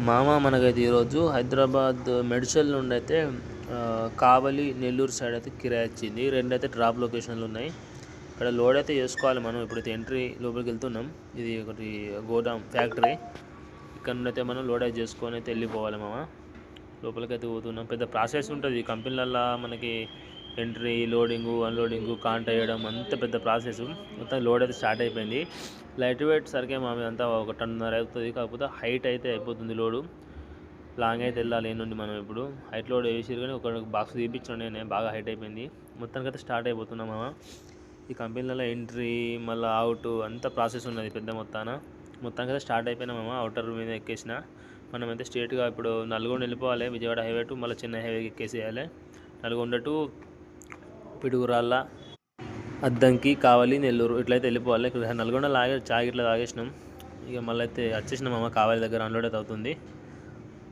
మామ మనకైతే ఈరోజు హైదరాబాద్ మెడ్చల్ నుండి అయితే కావలి నెల్లూరు సైడ్ అయితే కిరాయి వచ్చింది. రెండైతే డ్రాప్ లొకేషన్లు ఉన్నాయి. ఇక్కడ లోడ్ అయితే చేసుకోవాలి. మనం ఇప్పుడైతే ఎంట్రీ లోపలికి వెళ్తున్నాం. ఇది ఒకటి గోదాం ఫ్యాక్టరీ. ఇక్కడ నుండి అయితే మనం లోడ్ అయితే చేసుకొని అయితే వెళ్ళిపోవాలి మామ. లోపలికి అయితే పోతున్నాం. పెద్ద ప్రాసెస్ ఉంటుంది కంపెనీలల్లో మనకి ఎంట్రీ, లోడింగు, అన్లోడింగు, కాంట వేయడం అంత పెద్ద ప్రాసెస్. మొత్తం లోడ్ అయితే స్టార్ట్ అయిపోయింది. లైట్ వెయిట్ సరికే మా మీద అంతా 1 టన్నున్నర అవుతుంది. కాకపోతే హైట్ అయితే అయిపోతుంది లోడు. లాంగ్ అయితే వెళ్ళాలి నుండి మనం. ఇప్పుడు హైట్ లోడ్ వేసిరు కానీ ఒక బాక్స్ తీపించాను నేనే. బాగా హైట్ అయిపోయింది. మొత్తానికి అయితే స్టార్ట్ అయిపోతున్నాం మామ. ఈ కంపెనీలలో ఎంట్రీ మళ్ళీ అవుట్ అంత ప్రాసెస్ ఉన్నది పెద్ద మొత్తానికి అయితే స్టార్ట్ అయిపోయినా మామ. అవుటర్ మీద ఎక్కేసిన. మనమైతే స్ట్రేట్గా ఇప్పుడు నల్గొండ వెళ్ళిపోవాలి. విజయవాడ హైవే టు మళ్ళీ చెన్నై హైవేకి ఎక్కేసేయాలి. నల్గొండ టు పిడుగురాళ్ళ, అద్దంకి, కావలి, నెల్లూరు ఇట్లయితే వెళ్ళిపోవాలి. ఇక్కడ నల్గొండ చాయ్ ఇట్లా తాగేసినాం. ఇక మళ్ళీ అయితే వచ్చేసినాం మామ. కావలి దగ్గర అన్లోడ్ అయితే అవుతుంది.